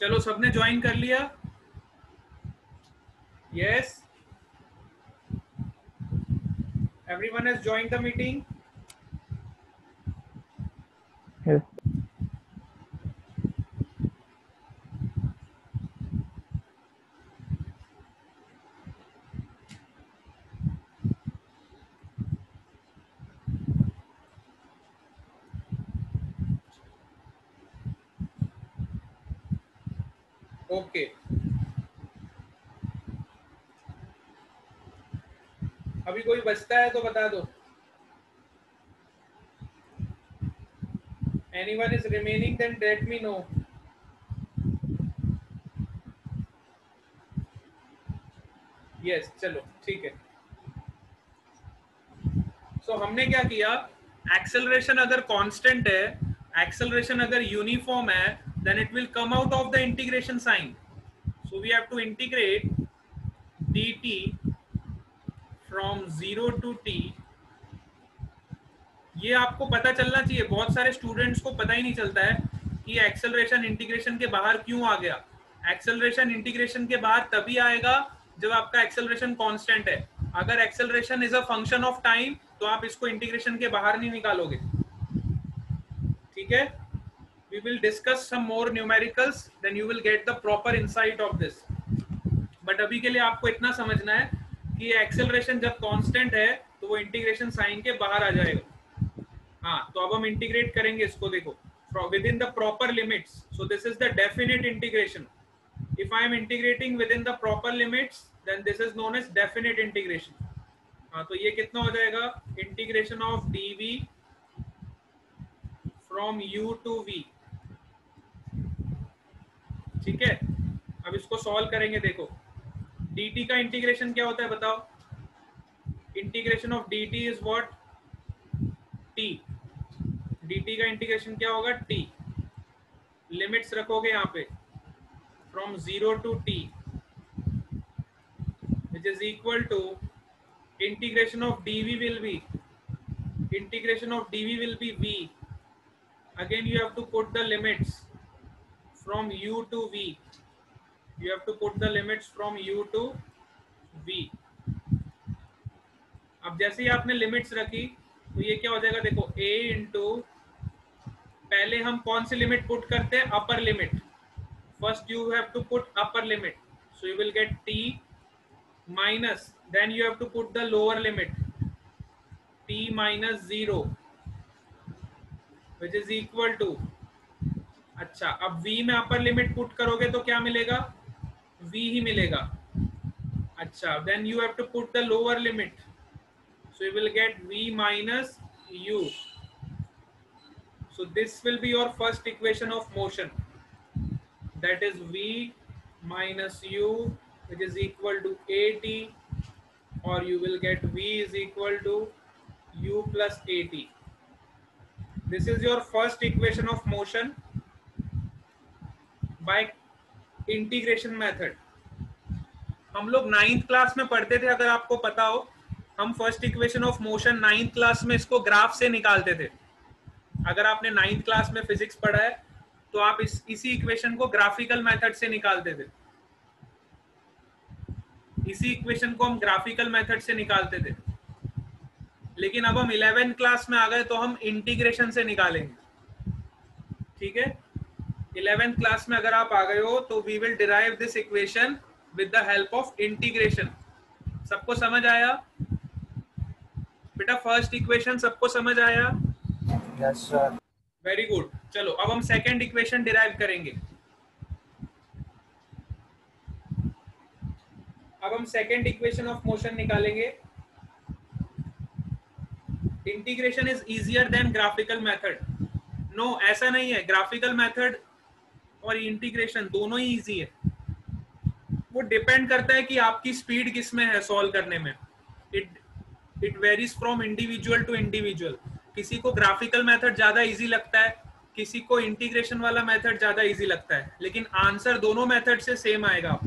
चलो सबने ज्वाइन कर लिया? Yes, everyone has joined the meeting? Yes. Okay, अभी कोई बचता है तो बता दो। Anyone is remaining then let me know. Yes, चलो ठीक है। सो हमने क्या किया, एक्सेलरेशन अगर कांस्टेंट है, एक्सेलरेशन अगर यूनिफॉर्म है, then it will come out of the integration sign. So we have to integrate dt from 0 to t। ये आपको पता चलना चाहिए, बहुत सारे स्टूडेंट्स को पता ही नहीं चलता है कि एक्सेलरेशन इंटीग्रेशन के बाहर क्यों आ गया। एक्सेलरेशन इंटीग्रेशन के बाहर तभी आएगा जब आपका एक्सेलरेशन कांस्टेंट है। अगर acceleration is a function of time तो आप इसको इंटीग्रेशन के बाहर नहीं निकालोगे। ठीक है, we will discuss some more numericals, then you will get the proper insight of this. But अभी के लिए आपको इतना समझना है कि एक्सेलरेशन जब कांस्टेंट है तो वो इंटीग्रेशन साइन के बाहर आ जाएगा। हाँ, तो अब हम इंटीग्रेट करेंगे इसको, देखो, within the proper limits. So this is the definite integration. If I am integrating within the proper limits, then this is known as definite integration. हाँ, तो ये कितना हो जाएगा, integration of dv from u to v। ठीक है, अब इसको सॉल्व करेंगे। देखो, dt का इंटीग्रेशन क्या होता है बताओ? Integration of dt is what? t। dt का इंटीग्रेशन क्या होगा? t। लिमिट्स रखोगे यहाँ पे from 0 to t, which is equal to integration of dv will be v. Again you have to put the limits from u to v. You have to put the limits from u to v. अब जैसे ही आपने limits रखी तो ये क्या हो जाएगा, देखो, a इंटू, पहले हम कौन सी लिमिट पुट करते हैं? Upper limit. First you have to put upper limit, so you will get t minus, then you have to put the lower limit t minus 0, which is equal to, अच्छा, अब v में upper limit put करोगे तो क्या मिलेगा? v ही मिलेगा। अच्छा, then you have to put the lower limit, so you will get v minus u. So this will be your first equation of motion, that is v minus u, which is equal to at, or you will get v is equal to u plus at. This is your first equation of motion by integration method. हम लोग 9th class में पढ़ते थे, अगर आपको पता हो, हम first equation of motion 9th class में इसको ग्राफ से निकालते थे। अगर आपने 9th क्लास में फिजिक्स पढ़ा है तो आप इसी इक्वेशन को ग्राफिकल मेथड से निकालते थे। इसी इक्वेशन को हम ग्राफिकल मेथड से निकालते थे, लेकिन अब हम 11th क्लास में आ गए तो हम इंटीग्रेशन से निकालेंगे। ठीक है, 11th क्लास में अगर आप आ गए हो तो we will derive this equation with the help of integration. सबको समझ आया बेटा? फर्स्ट इक्वेशन सबको समझ आया? Yes, sir. Very good. चलो अब हम सेकेंड इक्वेशन डिराइव करेंगे। अब हम सेकेंड इक्वेशन ऑफ मोशन निकालेंगे। Integration is easier than graphical method. No, ऐसा नहीं है, ग्राफिकल मेथड और इंटीग्रेशन दोनों ही इजी है। वो डिपेंड करता है कि आपकी स्पीड किस में है सॉल्व करने में। It varies from individual to individual. किसी को ग्राफिकल मेथड ज्यादा इजी लगता है, किसी को इंटीग्रेशन वाला मेथड ज्यादा इजी लगता है, लेकिन आंसर दोनों मेथड से सेम आएगा।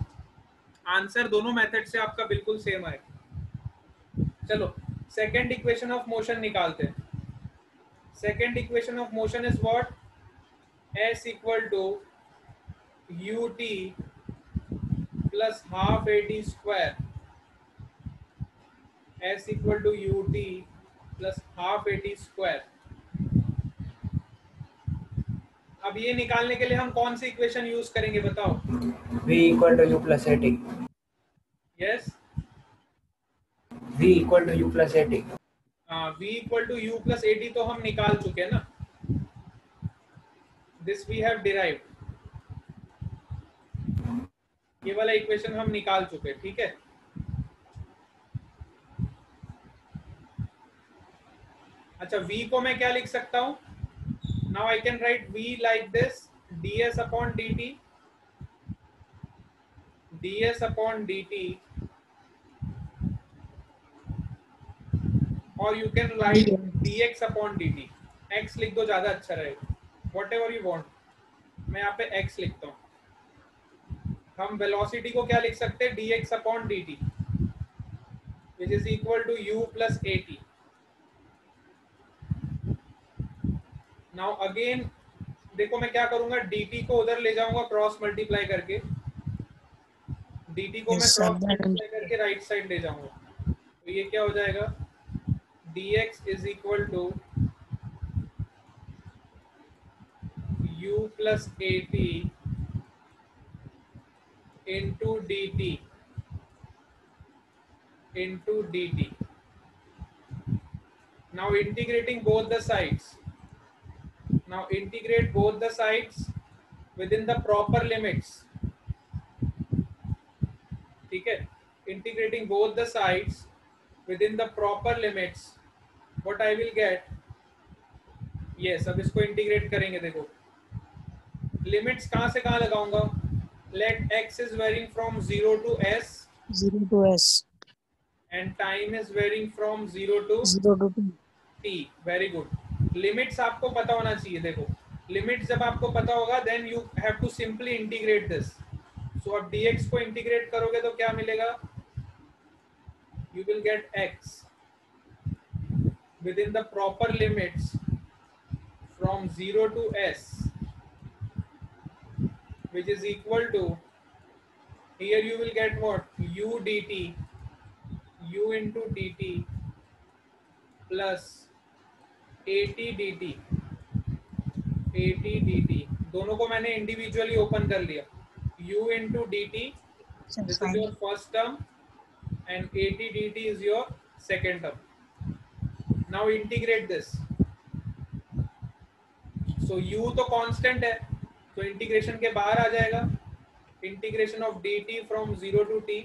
आंसर दोनों मेथड से आपका बिल्कुल सेम आएगा। चलो सेकेंड इक्वेशन ऑफ मोशन निकालते हैं। Second equation of motion is what? s equal to ut plus half at square s equal to ut plus half at square. अब ये निकालने के लिए हम कौन सी इक्वेशन यूज करेंगे बताओ? V equal to U plus AT. Yes, V equal to U plus AT. v equal to u plus at तो हम निकाल चुके हैं ना, दिस वी हैव डिराइव्ड, ये वाला इक्वेशन हम निकाल चुके हैं, ठीक है। अच्छा, v को मैं क्या लिख सकता हूं? Now I can write v like this, ds upon dt, ds upon dt, और you can write dx upon dt। x लिख दो, ज्यादा अच्छा रहेगा, वॉट एवर यू वॉन्ट। मैं यहाँ पे x लिखता हूँ। हम वेलोसिटी को क्या लिख सकते हैं? dx upon dt which is equal to u plus at। Now again देखो मैं क्या करूंगा, dt को उधर ले जाऊंगा क्रॉस मल्टीप्लाई करके, dt को मैं क्रॉस मल्टीप्लाई करके राइट साइड ले जाऊंगा, तो ये क्या हो जाएगा? dx is equal to u plus at into dt into dt. Now integrating both the sides. Now integrate both the sides within the proper limits. ठीक है, integrating both the sides within the proper limits. What I will get? Yes, अब इसको integrate करेंगे। देखो limits कहाँ से कहाँ लगाऊंगा? Let x is varying from 0 to s, 0 to s, and time is varying from 0 to 0 to t. t. Very good. Limits आपको पता होना चाहिए। देखो लिमिट्स जब आपको पता होगा then you have to simply integrate this. So अब dx को इंटीग्रेट करोगे तो क्या मिलेगा? You will get x within the proper limits from 0 to s, which is equal to, here you will get what? u dt, u into dt plus at dt, at dt, दोनों को मैंने individually open कर लिया। u into dt, this is your first term, and at dt is your second term. Now integrate this. So u तो constant है, तो integration के बाहर आ जाएगा। Integration of dt from 0 to t.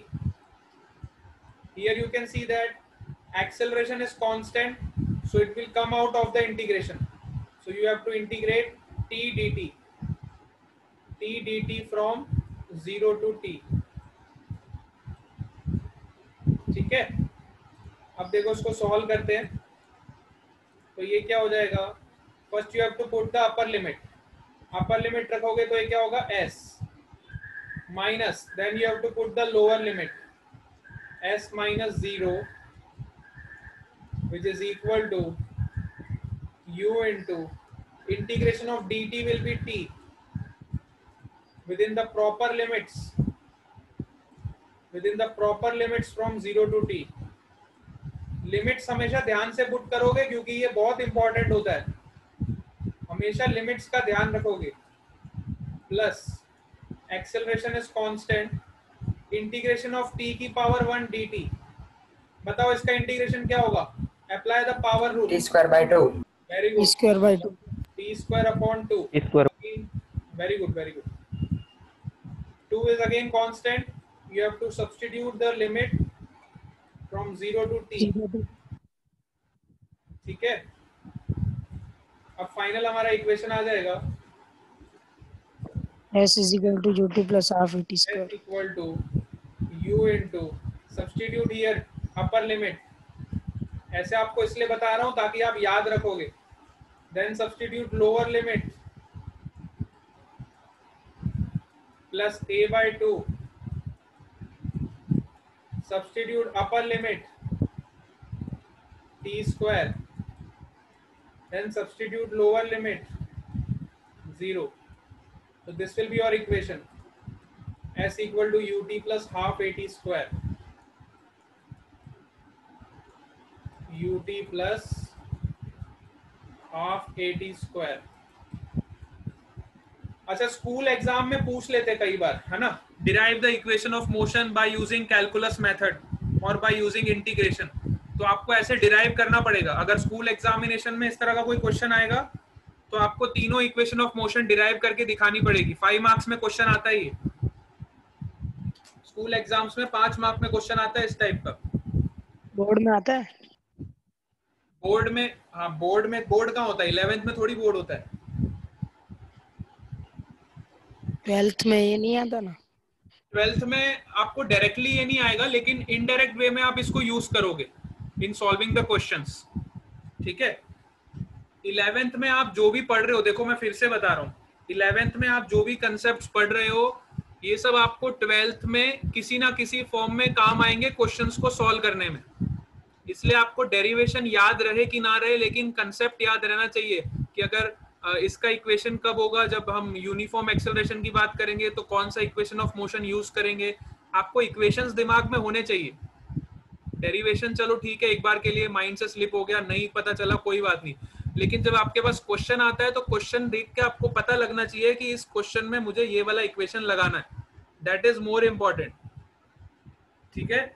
Here you can see that acceleration is constant, so it will come out of the integration. So you have to integrate t dt from 0 to t. ठीक है, अब देखो इसको solve करते हैं। तो ये क्या हो जाएगा? First you have to put the upper limit. Upper limit रखोगे तो ये क्या होगा? s minus, then you have to put the lower limit s minus 0, which is equal to u into integration of dt will be t within the proper limits from 0 to t. Limits हमेशा ध्यान से put करोगे क्योंकि ये बहुत important होता है, हमेशा लिमिट्स का ध्यान रखोगे। Plus acceleration is constant, integration of t की पावर 1 dt। बताओ इसका इंटीग्रेशन क्या होगा? Apply the power rule, T square by 2. Very good, square by 2. t square upon 2, T square. very good. 2 is again constant, you have to substitute the limit from 0 to t। 0 to ठीक है, अब final हमारा equation आ जाएगा s is equal to ut plus half at s square. equal to u into, substitute here upper limit, ऐसे आपको इसलिए बता रहा हूं ताकि आप याद रखोगे। Then substitute lower limit plus a by 2, substitute upper limit t square, then substitute lower limit 0. So this will be your equation. s equal to ut plus half at square, ut plus half at square. अच्छा, school exam में पूछ लेते कई बार, है ना, derive the equation of motion by using calculus method और by using integration. तो आपको ऐसे डिराइव करना पड़ेगा। अगर स्कूल एग्जामिनेशन में इस तरह का कोई क्वेश्चन आएगा तो आपको तीनों इक्वेशन ऑफ मोशन डिराइव करके दिखानी पड़ेगी। 5 मार्क्स में क्वेश्चन आता है ये। स्कूल एग्जाम्स में 5 मार्क में क्वेश्चन आता है इस टाइप का। बोर्ड में आता है? बोर्ड में, हाँ बोर्ड में, बोर्ड कहाँ होता है, 11th में थोड़ी बोर्ड होता है। 12th में ये नहीं आता ना? 12th में आपको डायरेक्टली ये नहीं आएगा, लेकिन इनडायरेक्ट वे में आप इसको यूज करोगे इन सॉल्विंग द क्वेश्चंस, ठीक है। 11th में आप जो भी पढ़ रहे हो, देखो मैं फिर से बता रहा हूँ, 11th में आप जो भी कंसेप्ट पढ़ रहे हो ये सब आपको 12th में किसी ना किसी फॉर्म में काम आएंगे क्वेश्चंस को सॉल्व करने में। इसलिए आपको डेरिवेशन याद रहे कि ना रहे, लेकिन कंसेप्ट याद रहना चाहिए कि अगर इसका इक्वेशन कब होगा, जब हम यूनिफॉर्म एक्सेलरेशन की बात करेंगे तो कौन सा इक्वेशन ऑफ मोशन यूज करेंगे। आपको इक्वेशंस दिमाग में होने चाहिए। डेरिवेशन चलो ठीक है, एक बार के लिए माइंड से स्लिप हो गया, नहीं पता चला, कोई बात नहीं, लेकिन जब आपके पास क्वेश्चन आता है तो क्वेश्चन देख के आपको पता लगना चाहिए कि इस क्वेश्चन में मुझे ये वाला इक्वेशन लगाना है। दैट इज मोर इम्पोर्टेंट, ठीक है,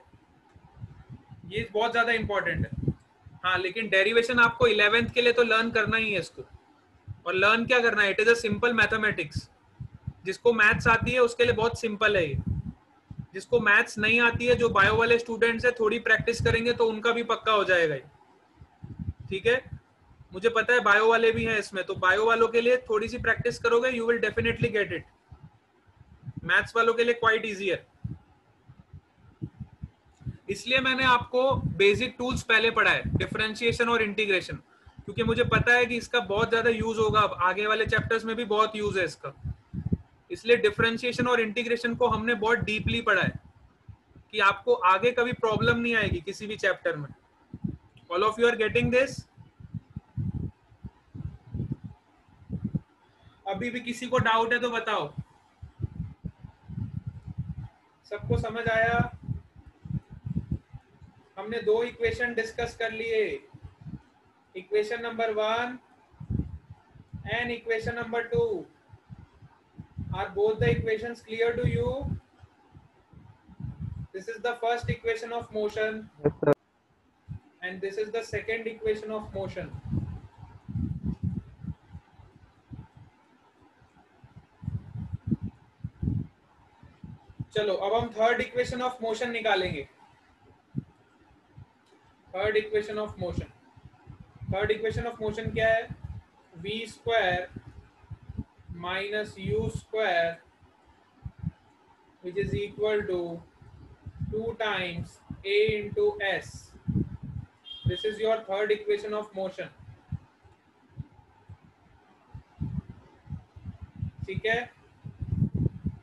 ये बहुत ज्यादा इंपॉर्टेंट है। हाँ, लेकिन डेरिवेशन आपको 11th के लिए तो लर्न करना ही है इसको। और लर्न क्या करना है, it is a simple mathematics. जिसको मैथ्स आती है उसके लिए बहुत सिंपल है ये। जिसको मैथ्स नहीं आती है, जो बायो वाले स्टूडेंट्स है, थोड़ी प्रैक्टिस करेंगे तो उनका भी पक्का हो जाएगा ये, ठीक है। मुझे पता है बायो वाले भी हैं इसमें, तो बायो वालों के लिए थोड़ी सी प्रैक्टिस करोगे, you will definitely get it. Maths वालों के लिए क्वाइट इजी है। इसलिए मैंने आपको बेसिक टूल्स पहले पढ़ाए, डिफरेंशिएशन और इंटीग्रेशन, क्योंकि मुझे पता है कि इसका बहुत ज्यादा यूज होगा, अब आगे वाले चैप्टर्स में भी बहुत यूज है इसका। इसलिए डिफरेंशिएशन और इंटीग्रेशन को हमने बहुत डीपली पढ़ा है कि आपको आगे कभी प्रॉब्लम नहीं आएगी किसी भी चैप्टर में। All of you are getting this? अभी भी किसी को डाउट है तो बताओ। सबको समझ आया? हमने दो इक्वेशन डिस्कस कर लिए, equation number 1 and equation number 2. Are both the equations clear to you? This is the first equation of motion. Yes, sir. And this is the second equation of motion. चलो अब हम third equation of motion निकालेंगे। Third equation of motion, third equation of motion क्या है, v square minus u square which is equal to 2 times a into s. This is your third equation of motion, ठीक है।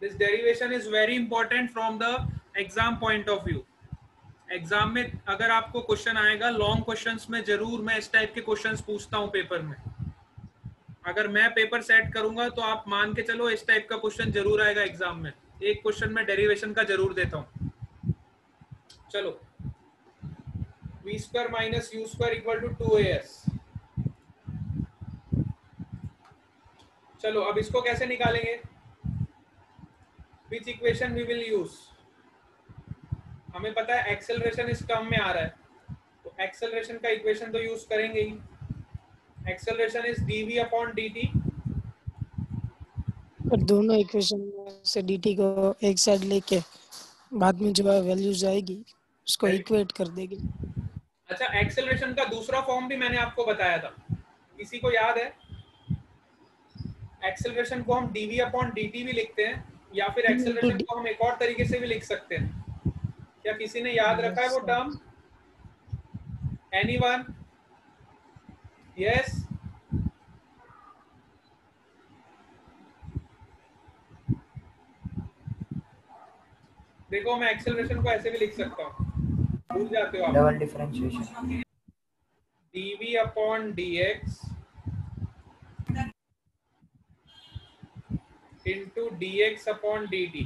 This derivation is very important from the exam point of view. Exam में अगर आपको question आएगा, long questions में जरूर मैं इस टाइप के क्वेश्चंस पूछता हूं पेपर में। अगर मैं पेपर सेट करूंगा तो आप मान के चलो इस टाइप का क्वेश्चन जरूर आएगा एग्जाम में। एक क्वेश्चन में डेरिवेशन का जरूर देता हूं। चलो, v square minus u square equal to 2as। चलो अब इसको कैसे निकालेंगे, which equation we will use. हमें पता है एक्सेलरेशन इस टर्म में आ रहा है, तो एक्सेलरेशन का इक्वेशन तो यूज करेंगे ही। Acceleration is dv upon dt। और दोनों इक्वेशन में से dt को एक साइड लेके बाद में जो वैल्यूज आएगी उसको इक्वेट कर देंगे। अच्छा, एक्सेलरेशन का दूसरा फॉर्म भी मैंने आपको बताया था, किसी को याद है? एक्सेलरेशन को हम dv अपॉन dt भी लिखते हैं, या फिर एक्सेलरेशन को हम एक और तरीके से भी लिख सकते हैं। क्या किसी ने याद रखा है वो टर्म? एनीवन? यस? देखो मैं एक्सेलरेशन को ऐसे भी लिख सकता हूँ, भूल जाते हो आप। Double differentiation, dv upon dx into dx upon dt।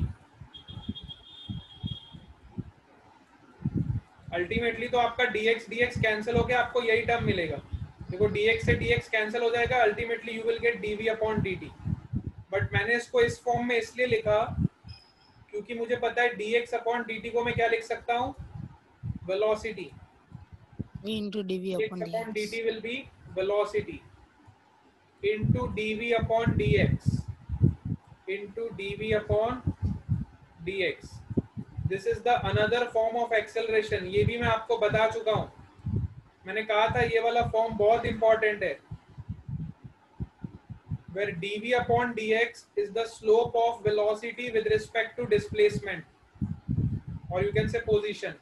Ultimately तो आपका dx dx कैंसिल होकर आपको यही टर्म मिलेगा। देखो dx से dx कैंसिल हो जाएगा, ultimately you will gate dv upon dt। But मैंने इसको इस फॉर्म में इसलिए लिखा क्योंकि मुझे पता है dx अपॉन dt को मैं क्या लिख सकता हूँ, velocity. v into dv dx upon upon dx. dt will be velocity into dv upon dx into dv upon dx. This is the another form of acceleration. ये भी मैं आपको बता चुका हूँ, मैंने कहा था ये वाला फॉर्म बहुत इंपॉर्टेंट है, where dv upon dx is the slope of velocity with respect to displacement, or you can say position,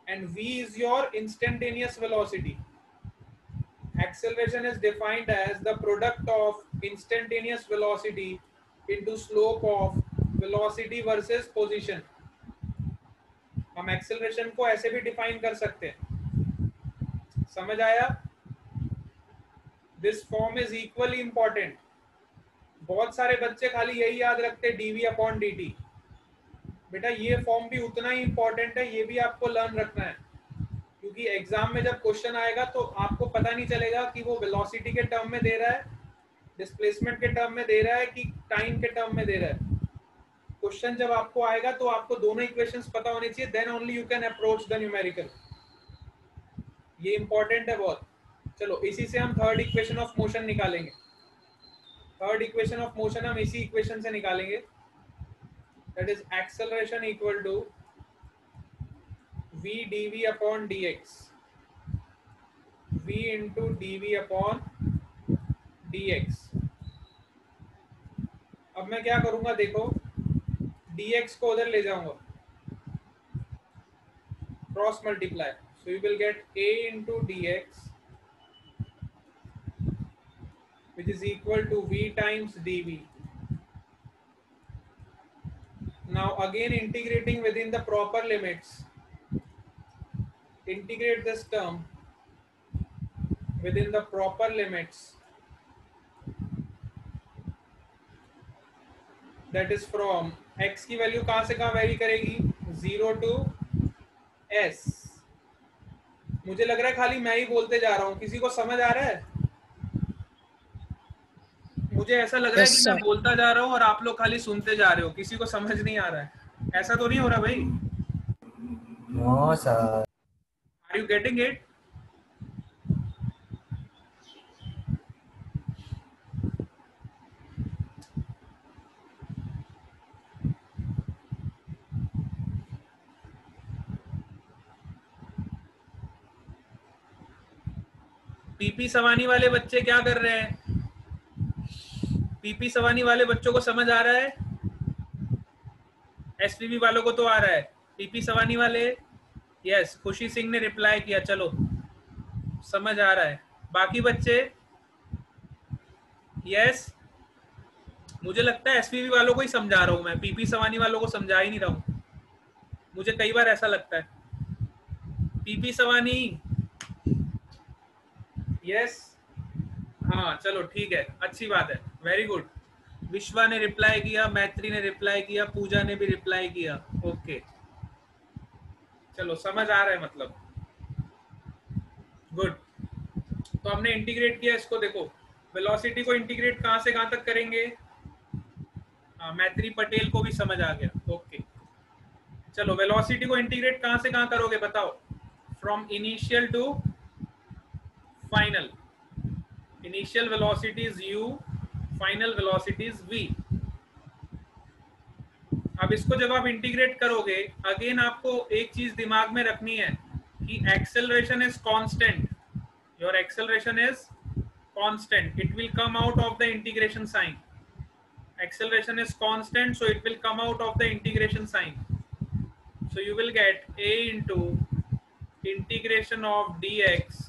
and v is your instantaneous velocity. Acceleration is defined as the product of instantaneous velocity into slope of velocity versus position. हम acceleration को ऐसे भी define कर सकते हैं, समझ आया? This form is equally important. बहुत सारे बच्चे खाली यही याद रखते हैं dv upon dt। बेटा ये फॉर्म भी उतना ही इंपॉर्टेंट है, ये भी आपको लर्न रखना है, क्योंकि एग्जाम में जब क्वेश्चन आएगा तो आपको पता नहीं चलेगा कि वो वेलोसिटी के टर्म में दे रहा है, डिस्प्लेसमेंट के टर्म में दे रहा है, कि टाइम के टर्म में दे रहा है। क्वेश्चन जब आपको आएगा तो आपको दोनों इक्वेशंस पता होनी चाहिए, then only you can approach the numerical. ये इंपॉर्टेंट है बहुत। चलो इसी से हम थर्ड इक्वेशन ऑफ मोशन निकालेंगे। थर्ड इक्वेशन ऑफ मोशन हम इसी इक्वेशन से निकालेंगे, that is acceleration equal to v dv upon dx, v into dv upon dx। अब मैं क्या करूंगा, देखो dx को उधर ले जाऊंगा, cross multiply, so you will gate a into dx which is equal to v times dv। now again integrating within the proper limits, integrate this term within the proper limits, that is from x की value कहां से कहां very करेगी, 0 to s। मुझे लग रहा है खाली मैं ही बोलते जा रहा हूं, किसी को समझ आ रहा है? मुझे ऐसा लग रहा है Yes, कि मैं sir. बोलता जा रहा हूं और आप लोग खाली सुनते जा रहे हो, किसी को समझ नहीं आ रहा है। ऐसा तो नहीं हो रहा भाई? No, sir. Are you getting it? P P Savani वाले बच्चे क्या कर रहे हैं? पीपी सवानी वाले बच्चों को समझ आ रहा है? एसपीबी वालों को तो आ रहा है, पीपी सवानी वाले, यस, खुशी सिंह ने रिप्लाई किया, चलो समझ आ रहा है। बाकी बच्चे, यस, मुझे लगता है एसपीबी वालों को ही समझा रहा हूं मैं, पीपी सवानी वालों को समझा ही नहीं रहा हूं, मुझे कई बार ऐसा लगता है। पीपी सवानी, यस, हाँ चलो ठीक है, अच्छी बात है, वेरी गुड। विश्वा ने रिप्लाई किया, मैत्री ने रिप्लाई किया, पूजा ने भी रिप्लाई किया, ओके, चलो समझ आ रहा है मतलब, गुड। तो हमने इंटीग्रेट किया इसको, देखो वेलोसिटी को इंटीग्रेट कहां से कहां तक करेंगे, मैत्री पटेल को भी समझ आ गया, ओके। चलो वेलोसिटी को इंटीग्रेट कहां से कहां करोगे बताओ, from initial to final. Initial velocity is u, final velocity is v। अब इसको जब आप इंटीग्रेट करोगे, अगेन आपको एक चीज दिमाग में रखनी है कि acceleration is constant, your acceleration is constant, it will come out of the integration sign. Acceleration is constant, so it will come out of the integration sign. So you will get a into integration of dx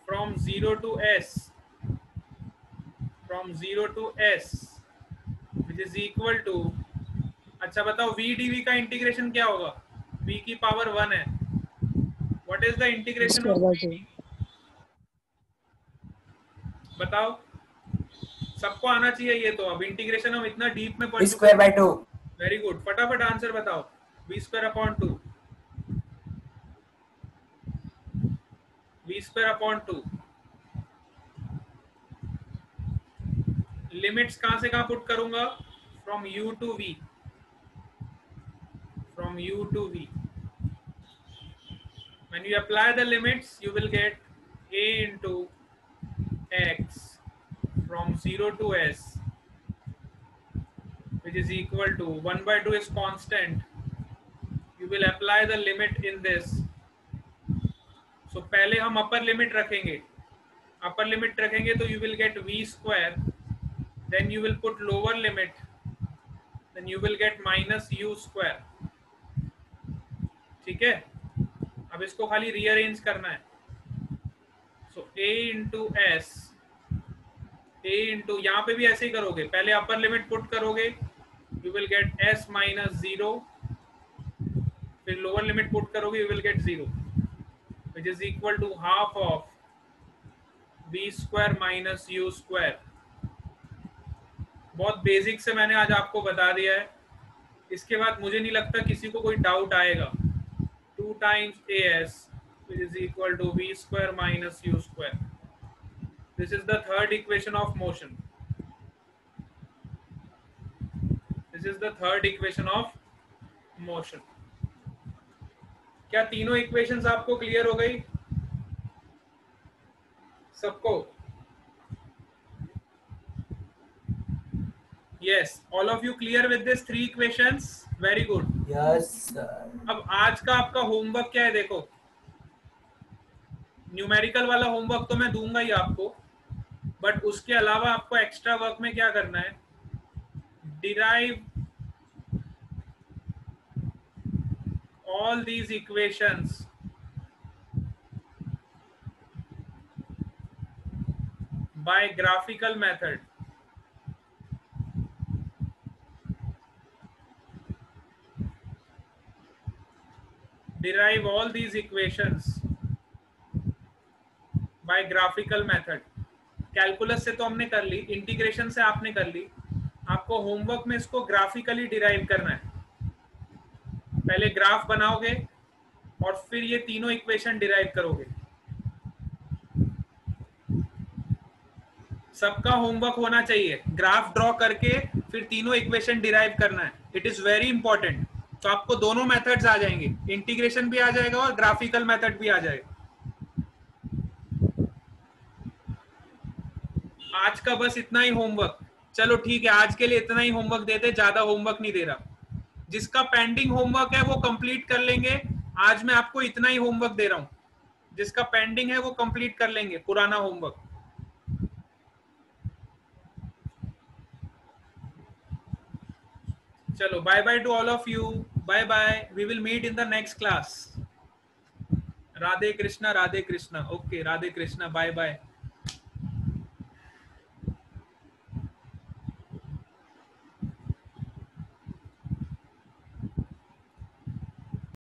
from 0 to s, from 0 to s, which is equal to, अच्छा बताओ v dv का integration क्या होगा, v की power 1 है, what is the integration of v dv? बताओ, सबको आना चाहिए ये तो, अब इंटीग्रेशन हम इतना डीप में पढ़ V square by 2. Very good, फटाफट आंसर बताओ, v square upon 2, v square upon 2. Limits कहां से कहां पुट करूंगा? From u to v, from u to v. When you apply the limits, you will get a into x from 0 to s, which is equal to 1 by 2 is constant. You will apply the limit in this. So पहले हम upper limit रखेंगे. Upper limit रखेंगे तो you will get v square. Then you will put lower limit. Then you will get minus u square. ठीक है. अब इसको खाली रीअरेंज करना है. So a into s, a into, यहाँ पे भी ऐसे ही करोगे. पहले अपर लिमिट पुट करोगे, you will get s minus 0. फिर लोअर लिमिट पुट करोगे, you will get 0, which is equal to half of v square minus u square. बहुत बेसिक से मैंने आज आपको बता दिया है. इसके बाद मुझे नहीं लगता किसी को कोई डाउट आएगा. 2 times as, which is equal to v square minus u square. This is the third equation of motion. This is the third equation of motion. क्या तीनों इक्वेशंस आपको क्लियर हो गई? सबको? Yes, all of you clear with this 3 equations? Very good. Yes, sir. अब आज का आपका होमवर्क क्या है? देखो, न्यूमेरिकल वाला होमवर्क तो मैं दूंगा ही आपको, बट उसके अलावा आपको एक्स्ट्रा वर्क में क्या करना है? Derive all these equations by graphical method. Derive all these equations by graphical method. Calculus से तो हमने कर ली, इंटीग्रेशन से आपने कर ली. आपको होमवर्क में इसको ग्राफिकली डिराइव करना है. पहले ग्राफ बनाओगे और फिर ये तीनों इक्वेशन डिराइव करोगे. सबका होमवर्क होना चाहिए ग्राफ ड्रॉ करके फिर तीनों इक्वेशन डिराइव करना है. It is very important. तो आपको दोनों मेथड्स आ जाएंगे, इंटीग्रेशन भी आ जाएगा और ग्राफिकल मेथड भी आ जाएगा. आज का बस इतना ही होमवर्क. चलो ठीक है, आज के लिए इतना ही होमवर्क देते, ज्यादा होमवर्क नहीं दे रहा. जिसका पेंडिंग होमवर्क है वो कंप्लीट कर लेंगे. आज मैं आपको इतना ही होमवर्क दे रहा हूं. जिसका पेंडिंग है वो कंप्लीट कर लेंगे पुराना होमवर्क. चलो, bye bye to all of you. Bye bye. We will meet in the next class. Radhe Krishna, Radhe Krishna. Okay, Radhe Krishna. Bye bye.